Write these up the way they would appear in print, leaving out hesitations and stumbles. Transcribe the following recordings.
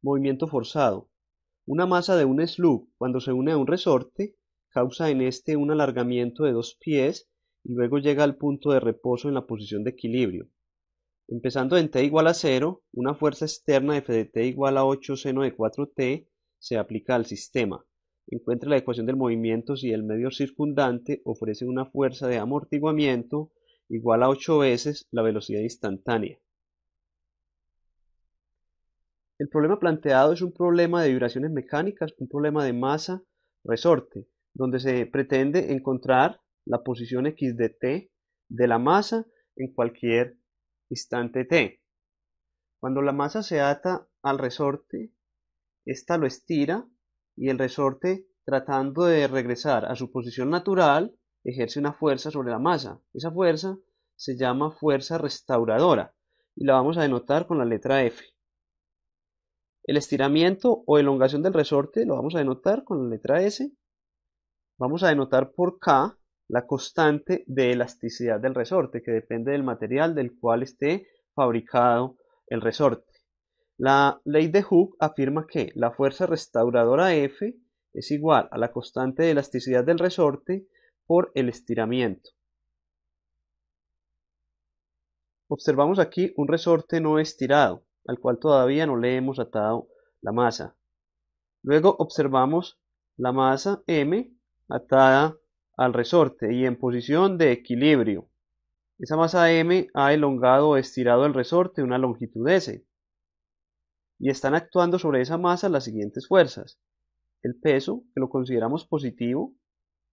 Movimiento forzado. Una masa de un slug, cuando se une a un resorte, causa en este un alargamiento de 2 pies y luego llega al punto de reposo en la posición de equilibrio. Empezando en t igual a 0, una fuerza externa f de t igual a 8 seno de 4t se aplica al sistema. Encuentre la ecuación del movimiento si el medio circundante ofrece una fuerza de amortiguamiento igual a 8 veces la velocidad instantánea. El problema planteado es un problema de vibraciones mecánicas, un problema de masa-resorte, donde se pretende encontrar la posición x de t de la masa en cualquier instante t. Cuando la masa se ata al resorte, ésta lo estira y el resorte, tratando de regresar a su posición natural, ejerce una fuerza sobre la masa. Esa fuerza se llama fuerza restauradora y la vamos a denotar con la letra F. El estiramiento o elongación del resorte lo vamos a denotar con la letra S. Vamos a denotar por K la constante de elasticidad del resorte, que depende del material del cual esté fabricado el resorte. La ley de Hooke afirma que la fuerza restauradora F es igual a la constante de elasticidad del resorte por el estiramiento. Observamos aquí un resorte no estirado, al cual todavía no le hemos atado la masa. Luego observamos la masa M atada al resorte y en posición de equilibrio. Esa masa M ha elongado o estirado el resorte una longitud S. Y están actuando sobre esa masa las siguientes fuerzas. El peso, que lo consideramos positivo,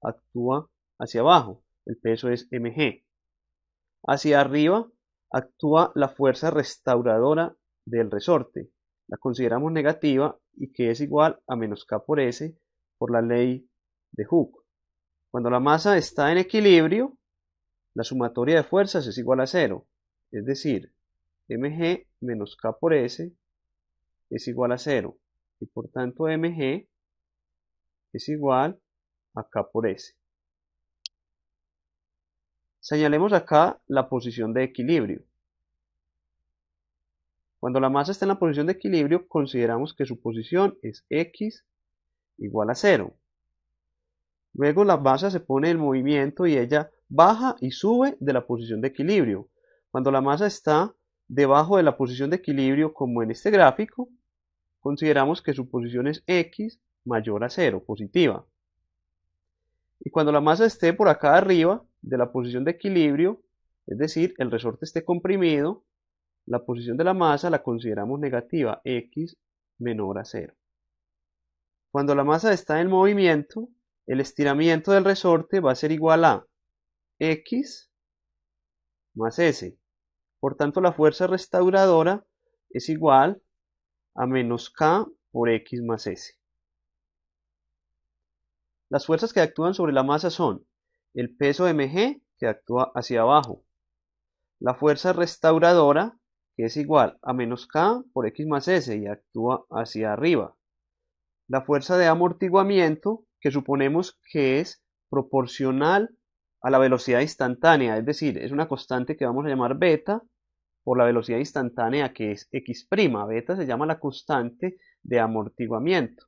actúa hacia abajo. El peso es mg. Hacia arriba actúa la fuerza restauradora del resorte. La consideramos negativa y que es igual a menos k por s por la ley de Hooke. Cuando la masa está en equilibrio, la sumatoria de fuerzas es igual a 0. Es decir, mg menos k por s es igual a 0. Y por tanto mg es igual a k por s. Señalemos acá la posición de equilibrio. Cuando la masa está en la posición de equilibrio, consideramos que su posición es x igual a 0. Luego la masa se pone en movimiento y ella baja y sube de la posición de equilibrio. Cuando la masa está debajo de la posición de equilibrio, como en este gráfico, consideramos que su posición es x mayor a 0, positiva. Y cuando la masa esté por acá arriba de la posición de equilibrio, es decir, el resorte esté comprimido, la posición de la masa la consideramos negativa, x menor a 0. Cuando la masa está en movimiento, el estiramiento del resorte va a ser igual a x más s. Por tanto, la fuerza restauradora es igual a menos k por x más s. Las fuerzas que actúan sobre la masa son el peso mg, que actúa hacia abajo, la fuerza restauradora, que es igual a menos k por x más s y actúa hacia arriba, la fuerza de amortiguamiento, que suponemos que es proporcional a la velocidad instantánea, es decir, es una constante que vamos a llamar beta por la velocidad instantánea, que es x'. Beta se llama la constante de amortiguamiento.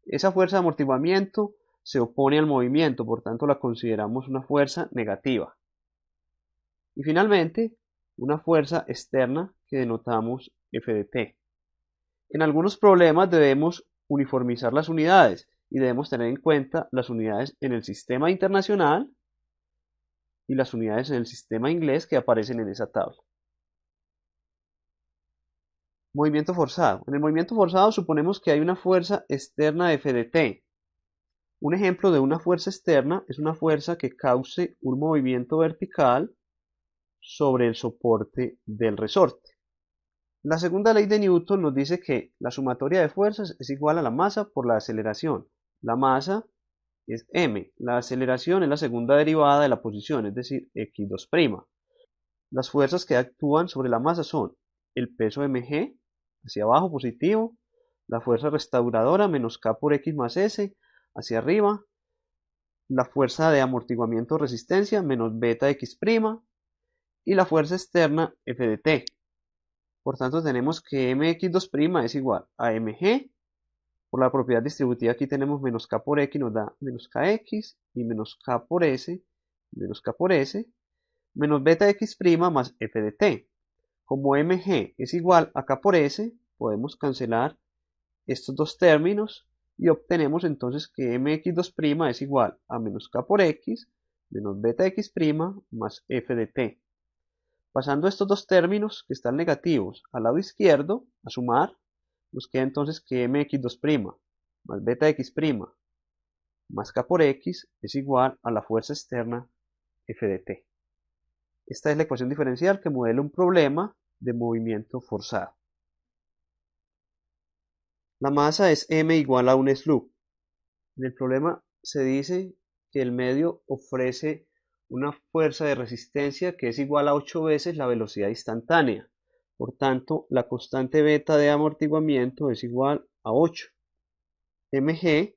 Esa fuerza de amortiguamiento se opone al movimiento, por tanto la consideramos una fuerza negativa. Y finalmente, una fuerza externa que denotamos F de t. En algunos problemas debemos uniformizar las unidades y debemos tener en cuenta las unidades en el sistema internacional y las unidades en el sistema inglés que aparecen en esa tabla. Movimiento forzado. En el movimiento forzado suponemos que hay una fuerza externa F de t. Un ejemplo de una fuerza externa es una fuerza que cause un movimiento vertical sobre el soporte del resorte. La segunda ley de Newton nos dice que la sumatoria de fuerzas es igual a la masa por la aceleración. La masa es m, la aceleración es la segunda derivada de la posición, es decir, x2'. Las fuerzas que actúan sobre la masa son el peso mg, hacia abajo positivo, la fuerza restauradora menos k por x más s, hacia arriba, la fuerza de amortiguamiento resistencia menos beta x', y la fuerza externa F de t. Por tanto, tenemos que mx2' es igual a mg. Por la propiedad distributiva aquí tenemos menos k por x, nos da menos kx y menos k por s, menos beta x' más f de t. Como mg es igual a k por s, podemos cancelar estos dos términos y obtenemos entonces que mx2' es igual a menos k por x menos beta x' más f de t. Pasando estos dos términos que están negativos al lado izquierdo, a sumar, nos queda entonces que mx2' más beta x' más k por x es igual a la fuerza externa f de t. Esta es la ecuación diferencial que modela un problema de movimiento forzado. La masa es m igual a un slug. En el problema se dice que el medio ofrece una fuerza de resistencia que es igual a 8 veces la velocidad instantánea. Por tanto, la constante beta de amortiguamiento es igual a 8. mg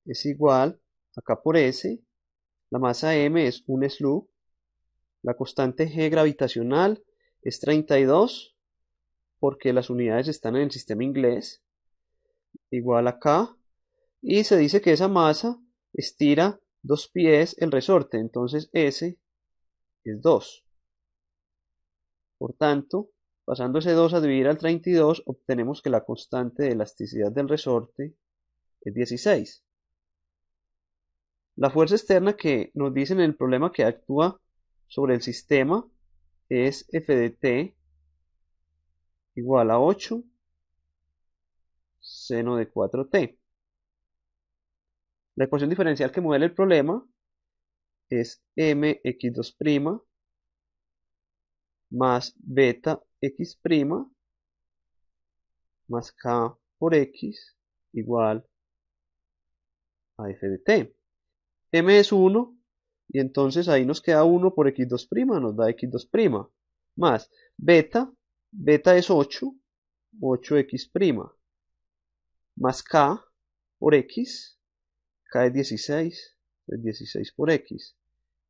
es igual a k por s. La masa m es un slug. La constante g gravitacional es 32 porque las unidades están en el sistema inglés, igual a k. Y se dice que esa masa estira 2 pies el resorte, entonces S es 2. Por tanto, pasando ese 2 a dividir al 32, obtenemos que la constante de elasticidad del resorte es 16. La fuerza externa que nos dice en el problema que actúa sobre el sistema es F de t igual a 8 seno de 4t. La ecuación diferencial que modela el problema es mx2' más beta x' más k por x igual a f de t. M es 1 y entonces ahí nos queda 1 por x2', nos da x2', más beta es 8, 8x', más k por x, k es 16, es 16 por x,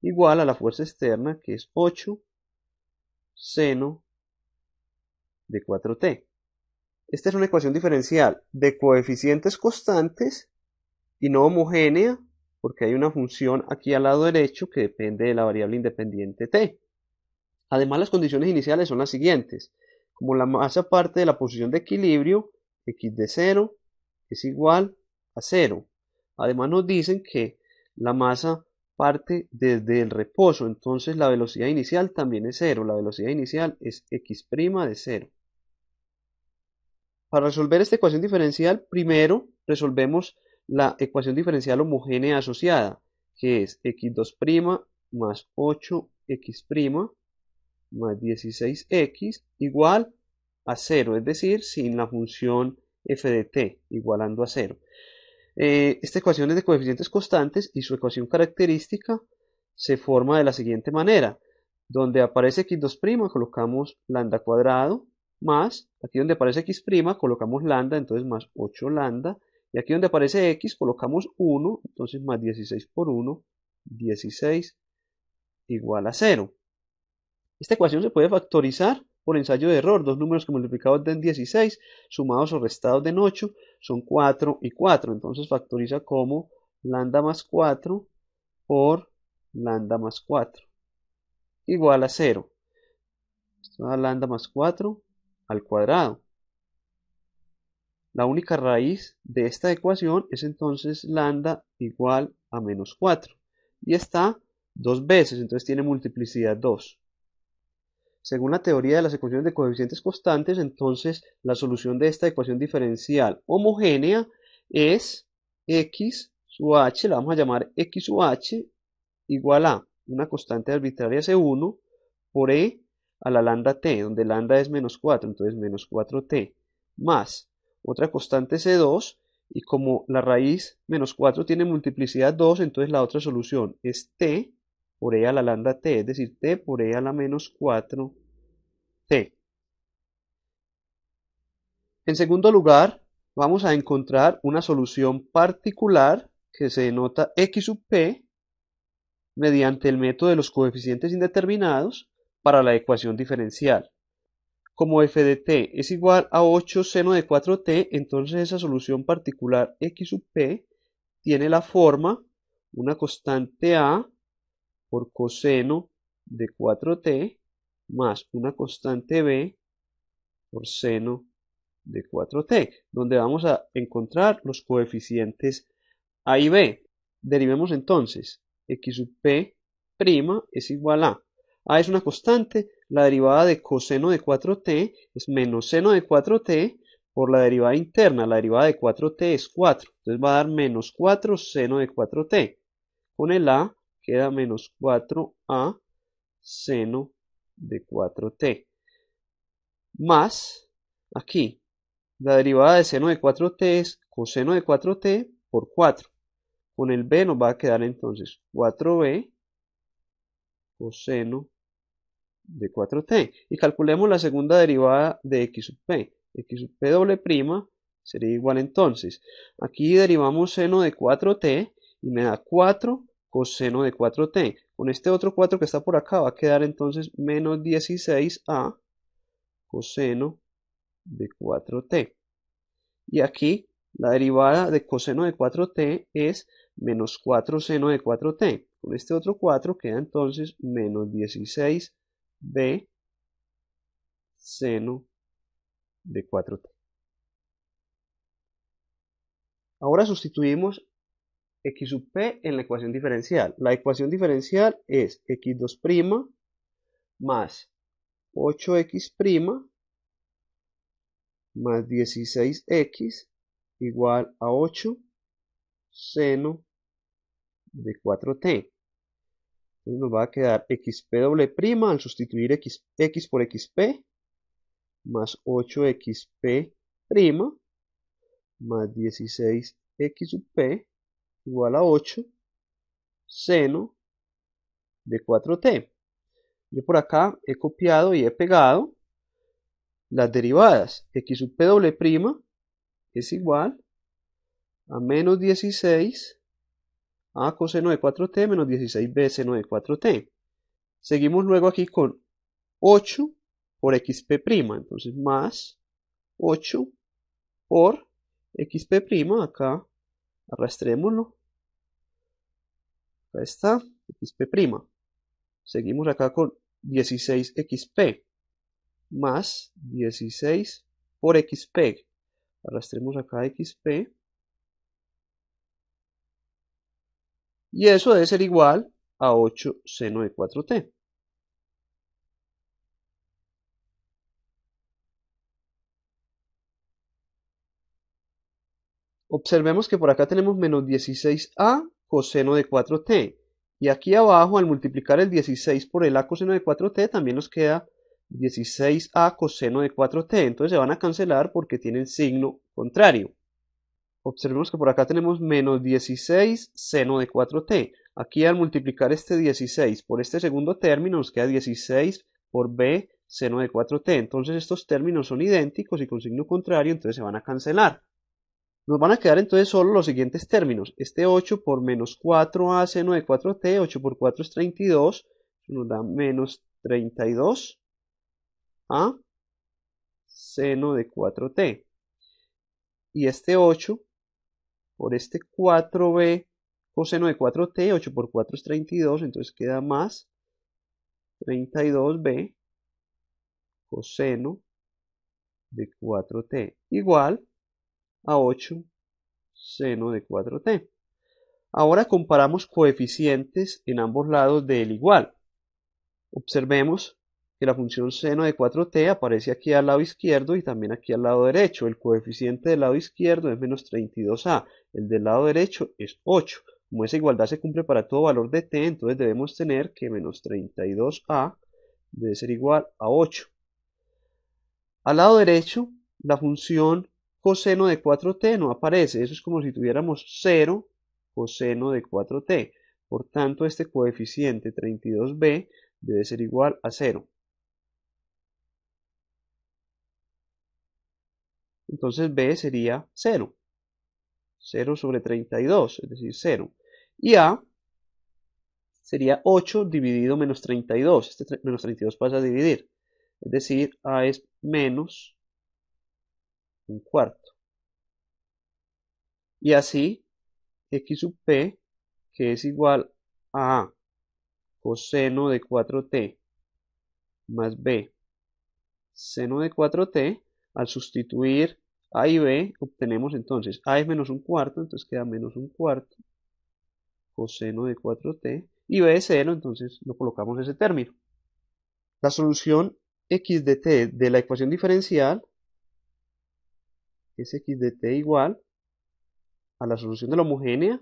igual a la fuerza externa que es 8 seno de 4t. Esta es una ecuación diferencial de coeficientes constantes y no homogénea, porque hay una función aquí al lado derecho que depende de la variable independiente t. Además, las condiciones iniciales son las siguientes. Como la masa parte de la posición de equilibrio, x de 0 es igual a 0. Además nos dicen que la masa parte desde el reposo, entonces la velocidad inicial también es 0. La velocidad inicial es x' de 0. Para resolver esta ecuación diferencial, primero resolvemos la ecuación diferencial homogénea asociada, que es x2' más 8x' más 16x igual a 0, es decir, sin la función f de t, igualando a 0. Esta ecuación es de coeficientes constantes y su ecuación característica se forma de la siguiente manera. Donde aparece x2', colocamos lambda cuadrado, más, aquí donde aparece x', colocamos lambda, entonces más 8 lambda, y aquí donde aparece x, colocamos 1, entonces más 16 por 1, 16 igual a 0. Esta ecuación se puede factorizar por ensayo de error. Dos números que multiplicados den 16, sumados o restados den 8, son 4 y 4. Entonces factoriza como lambda más 4 por lambda más 4 igual a 0. Esto da lambda más 4 al cuadrado. La única raíz de esta ecuación es entonces lambda igual a menos 4. Y está dos veces, entonces tiene multiplicidad 2. Según la teoría de las ecuaciones de coeficientes constantes, entonces la solución de esta ecuación diferencial homogénea es x sub h, la vamos a llamar x sub h, igual a una constante arbitraria C1 por e a la lambda t, donde lambda es menos 4, entonces menos 4t, más otra constante C2, y como la raíz menos 4 tiene multiplicidad 2, entonces la otra solución es t por e a la lambda t, es decir, t por e a la menos 4t. En segundo lugar, vamos a encontrar una solución particular que se denota x sub p mediante el método de los coeficientes indeterminados para la ecuación diferencial. como f de t es igual a 8 seno de 4t, entonces esa solución particular x sub p tiene la forma una constante a por coseno de 4t más una constante b por seno de 4t, donde vamos a encontrar los coeficientes a y b. Derivemos entonces x sub p' es igual a es una constante, la derivada de coseno de 4t es menos seno de 4t por la derivada interna, la derivada de 4t es 4, entonces va a dar menos 4 seno de 4t, con el a queda menos 4a seno de 4t, más aquí la derivada de seno de 4t es coseno de 4t por 4. Con el b nos va a quedar entonces 4b coseno de 4t. Y calculemos la segunda derivada de x sub p. X sub p doble prima sería igual entonces. Aquí derivamos seno de 4t y me da 4 coseno de 4t. Con este otro 4 que está por acá va a quedar entonces menos 16a coseno de 4t. Y aquí la derivada de coseno de 4t es menos 4 seno de 4t. Con este otro 4 queda entonces menos 16b seno de 4t. Ahora sustituimos x sub p en la ecuación diferencial. La ecuación diferencial es x2' más 8x' más 16x igual a 8 seno de 4t. Entonces nos va a quedar xp doble prima al sustituir x por xp más 8xp' más 16x sub p igual a 8 seno de 4t. Yo por acá he copiado y he pegado las derivadas. X sub p doble prima es igual a menos 16 a coseno de 4t menos 16b seno de 4t. Seguimos luego aquí con 8 por xp', entonces más 8 por xp', acá arrastrémoslo, acá está, xp'. Seguimos acá con 16xp más 16 por xp, arrastremos acá xp, y eso debe ser igual a 8 seno de 4t. Observemos que por acá tenemos menos 16a coseno de 4t. Y aquí abajo, al multiplicar el 16 por el a coseno de 4t, también nos queda 16a coseno de 4t. Entonces se van a cancelar porque tienen signo contrario. Observemos que por acá tenemos menos 16 seno de 4t. Aquí al multiplicar este 16 por este segundo término nos queda 16 por b seno de 4t. Entonces estos términos son idénticos y con signo contrario, entonces se van a cancelar. Nos van a quedar entonces solo los siguientes términos. Este 8 por menos 4a seno de 4t, 8 por 4 es 32, eso nos da menos 32a seno de 4t. Y este 8 por este 4b coseno de 4t, 8 por 4 es 32, entonces queda más 32b coseno de 4t igual a 8 seno de 4t. Ahora comparamos coeficientes en ambos lados del igual. Observemos que la función seno de 4t aparece aquí al lado izquierdo y también aquí al lado derecho. El coeficiente del lado izquierdo es menos 32a, el del lado derecho es 8. Como esa igualdad se cumple para todo valor de t, entonces debemos tener que menos 32a debe ser igual a 8. Al lado derecho, la función coseno de 4t no aparece, eso es como si tuviéramos 0 coseno de 4t. Por tanto, este coeficiente 32b debe ser igual a 0. Entonces b sería 0. 0 sobre 32, es decir, 0. Y a sería 8 dividido menos 32. Este menos 32 pasa a dividir. es decir, A es menos un cuarto. Y así, x sub p, que es igual a coseno de 4t más b seno de 4t, al sustituir a y b, obtenemos entonces a es menos un cuarto, entonces queda menos un cuarto, coseno de 4t, y b es 0, entonces lo colocamos ese término. La solución x de t de la ecuación diferencial es x de t igual a la solución de la homogénea,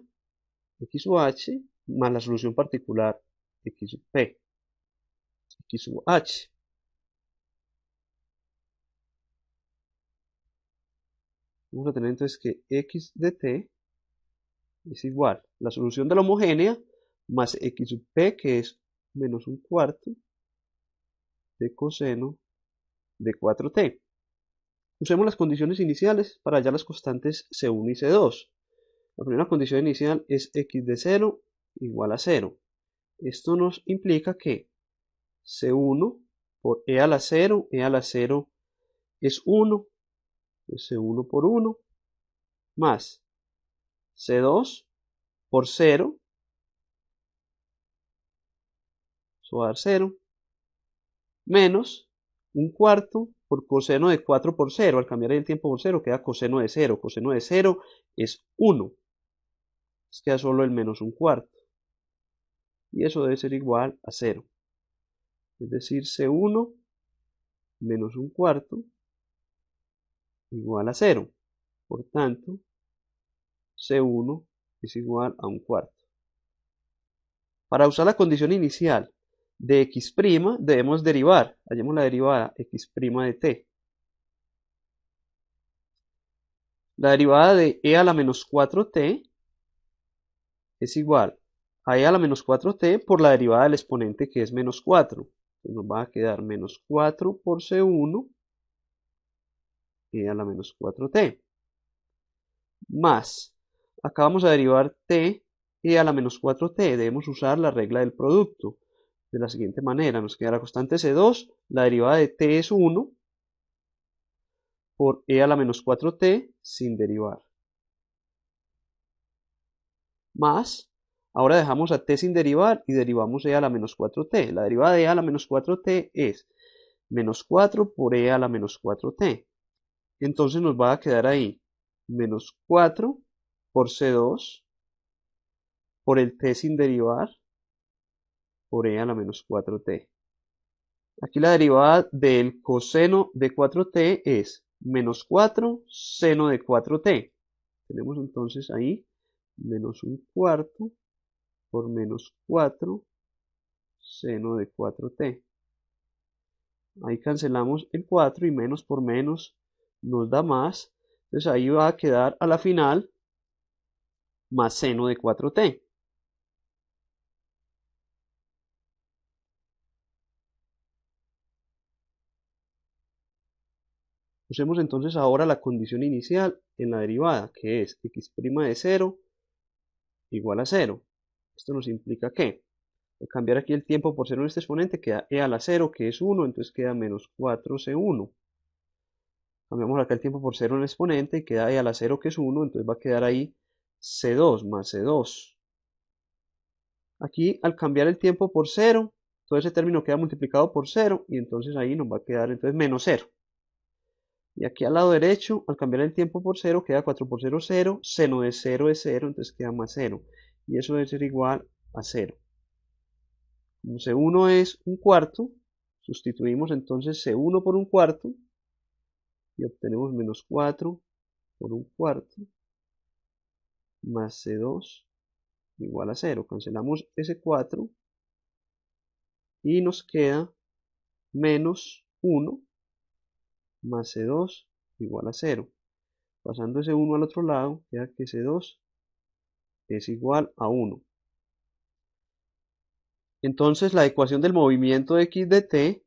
x sub h, más la solución particular, x sub p, x sub h. Vamos a tener entonces que x de t es igual la solución de la homogénea más x sub p, que es menos un cuarto de coseno de 4t. Usemos las condiciones iniciales para hallar las constantes C1 y C2. La primera condición inicial es x de 0 igual a 0. Esto nos implica que C1 por e a la 0, e a la 0 es 1, C1 por 1, más C2 por 0, eso va a dar 0, menos un cuarto por coseno de 4 por 0. Al cambiar el tiempo por 0 queda coseno de 0. Coseno de 0 es 1. Entonces queda solo el menos un cuarto. Y eso debe ser igual a 0. Es decir, C1 menos un cuarto igual a 0. Por tanto, C1 es igual a un cuarto. Para usar la condición inicial de x' debemos derivar. Hallemos la derivada x' de t. La derivada de e a la menos 4t es igual a e a la menos 4t por la derivada del exponente, que es menos 4. Entonces nos va a quedar menos 4 por C1 e a la menos 4t. Más, acá vamos a derivar t e a la menos 4t. Debemos usar la regla del producto de la siguiente manera. Nos queda la constante C2, la derivada de t es 1 por e a la menos 4t sin derivar. Más, ahora dejamos a t sin derivar y derivamos e a la menos 4t. La derivada de e a la menos 4t es menos 4 por e a la menos 4t. Entonces nos va a quedar ahí menos 4 por C2 por el t sin derivar por e a la menos 4t. Aquí la derivada del coseno de 4t es menos 4 seno de 4t. Tenemos entonces ahí menos un cuarto por menos 4 seno de 4t. Ahí cancelamos el 4 y menos por menos nos da más. Entonces ahí va a quedar a la final más seno de 4t. Usemos entonces ahora la condición inicial en la derivada, que es x' de 0 igual a 0. Esto nos implica que al cambiar aquí el tiempo por 0 en este exponente queda e a la 0, que es 1, entonces queda menos 4c1. Cambiamos acá el tiempo por 0 en el exponente y queda e a la 0, que es 1, entonces va a quedar ahí c2 más c2. Aquí al cambiar el tiempo por 0, todo ese término queda multiplicado por 0 y entonces ahí nos va a quedar entonces menos 0. Y aquí al lado derecho, al cambiar el tiempo por 0, queda 4 por 0, 0. Seno de 0 es 0, entonces queda más 0. Y eso debe ser igual a 0. Como C1 es un cuarto, sustituimos entonces C1 por un cuarto y obtenemos menos 4 por un cuarto más C2 igual a 0. Cancelamos ese 4 y nos queda menos 1 más C2 igual a 0. Pasando ese 1 al otro lado, queda que C2 es igual a 1. Entonces la ecuación del movimiento x de t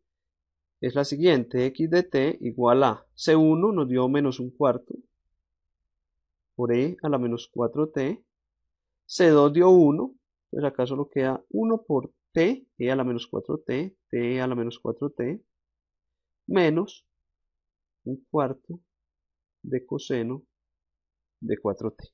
es la siguiente: x de t igual a C1 nos dio menos un cuarto por e a la menos 4t, C2 dio 1, entonces acá solo queda 1 por t, e a la menos 4t, t a la menos 4t, menos un cuarto de coseno de 4t.